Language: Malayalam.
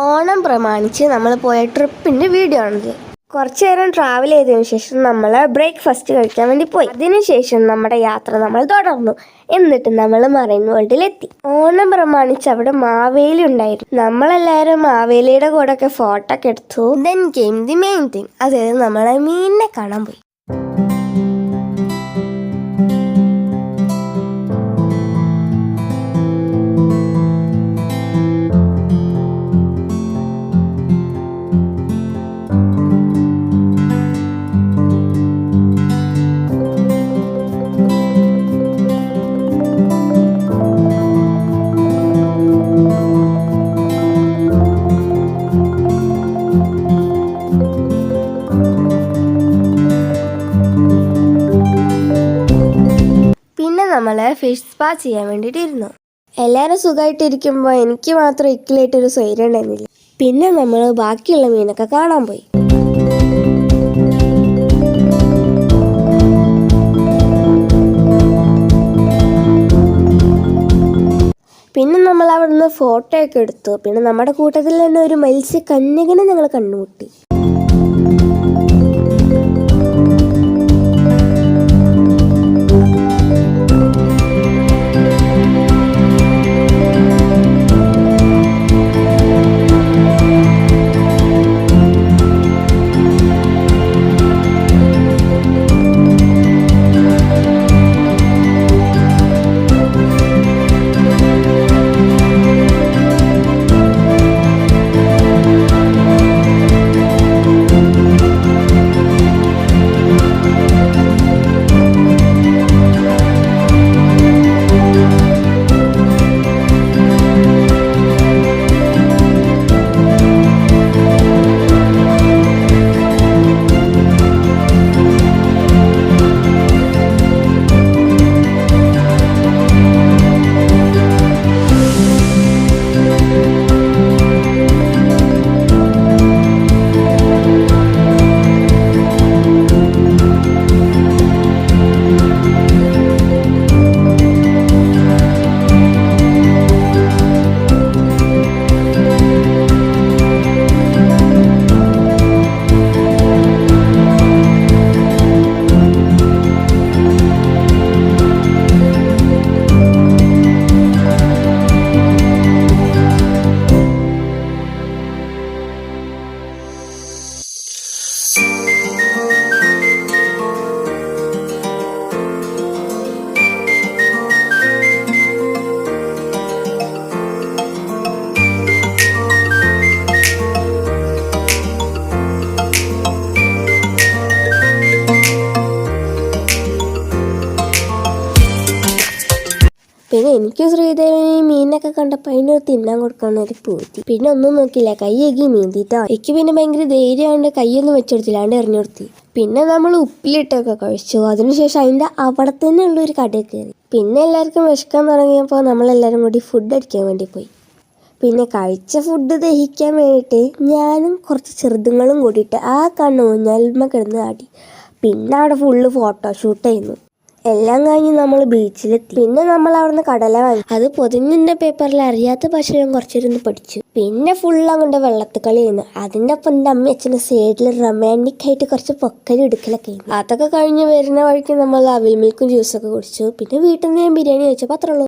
ഓണം പ്രമാണിച്ച് നമ്മൾ പോയ ട്രിപ്പിൻ്റെ വീഡിയോ ആണിത്. കുറച്ച് നേരം ട്രാവൽ ചെയ്തതിനു ശേഷം നമ്മൾ ബ്രേക്ക്ഫാസ്റ്റ് കഴിക്കാൻ വേണ്ടി പോയി. അതിനുശേഷം നമ്മുടെ യാത്ര നമ്മൾ തുടർന്നു. എന്നിട്ട് നമ്മൾ മറൈൻ വേൾഡിലെത്തി. ഓണം പ്രമാണിച്ച് അവിടെ മാവേലി ഉണ്ടായിരുന്നു. നമ്മളെല്ലാവരും മാവേലിയുടെ കൂടെ ഒക്കെ ഫോട്ടോ ഒക്കെ എടുത്തു. Then came the main thing, അതായത് നമ്മളെ മീനിനെ കാണാൻ പോയി. നമ്മൾ ഫിഷ് സ്പാ ചെയ്യാൻ വേണ്ടിയിട്ടിരുന്നു. എല്ലാവരും സുഖമായിട്ടിരിക്കുമ്പോൾ എനിക്ക് മാത്രം ഇക്കിലായിട്ടൊരു സ്വൈര്യം ഉണ്ടായിരുന്നില്ല. പിന്നെ നമ്മൾ ബാക്കിയുള്ള മീനൊക്കെ കാണാൻ പോയി. പിന്നെ നമ്മൾ അവിടുന്ന് ഫോട്ടോ ഒക്കെ എടുത്തു. പിന്നെ നമ്മുടെ കൂട്ടത്തിൽ തന്നെ ഒരു മത്സ്യകന്യകനെ ഞങ്ങൾ കണ്ടുമുട്ടി. പിന്നെ എനിക്ക് ശ്രീദേവിന് മീനൊക്കെ കണ്ടപ്പോൾ അതിനൊരു തിന്നാൻ കൊടുക്കാനൊരു പൂതി. പിന്നെ ഒന്നും നോക്കില്ല, കൈയ്യേകി മീന്തിട്ടോ. എനിക്ക് പിന്നെ ഭയങ്കര ധൈര്യമാണ്ട് കൈയൊന്നും വെച്ചെടുത്തില്ലാണ്ട് എറിഞ്ഞു കൊടുത്തി. പിന്നെ നമ്മൾ ഉപ്പിലിട്ടൊക്കെ കഴിച്ചു. അതിനുശേഷം അതിൻ്റെ അവിടെ തന്നെ ഉള്ളൊരു കടയിൽ കയറി. പിന്നെ എല്ലാവർക്കും വിശക്കാൻ തുടങ്ങിയപ്പോൾ നമ്മളെല്ലാവരും കൂടി ഫുഡ് അടിക്കാൻ വേണ്ടി പോയി. പിന്നെ കഴിച്ച ഫുഡ് ദഹിക്കാൻ വേണ്ടിയിട്ട് ഞാനും കുറച്ച് ചെറുതുങ്ങളും കൂടിയിട്ട് ആ ഊഞ്ഞാലിന്മേൽ കിടന്ന് ആടി. പിന്നെ അവിടെ ഫുള്ള് ഫോട്ടോഷൂട്ട് ചെയ്യുന്നു. എല്ലാം കഴിഞ്ഞ് നമ്മൾ ബീച്ചിലെത്തി. പിന്നെ നമ്മൾ അവിടുന്ന് കടല വാങ്ങി. അത് പൊതിഞ്ഞിൻ്റെ പേപ്പറിൽ അറിയാത്ത ഭാഷ ഞാൻ കുറച്ചിരുന്ന് പഠിച്ചു. പിന്നെ ഫുൾ അങ്ങോട്ട് വെള്ളത്തിൽ കളി ചെയ്യുന്നു. അതിൻ്റെ ഒപ്പം എൻ്റെ അമ്മ അച്ഛൻ്റെ സൈഡിൽ റൊമാൻറ്റിക് ആയിട്ട് കുറച്ച് പൊക്കലും എടുക്കലൊക്കെ ചെയ്യുന്നു. അതൊക്കെ കഴിഞ്ഞ് വരുന്ന വഴിക്ക് നമ്മൾ അവിൽ മിൽക്കും ജ്യൂസൊക്കെ കുടിച്ചു. പിന്നെ വീട്ടിൽ നിന്ന് ഞാൻ ബിരിയാണി കഴിച്ചപ്പോൾ അത്രേ ഉള്ളൂ.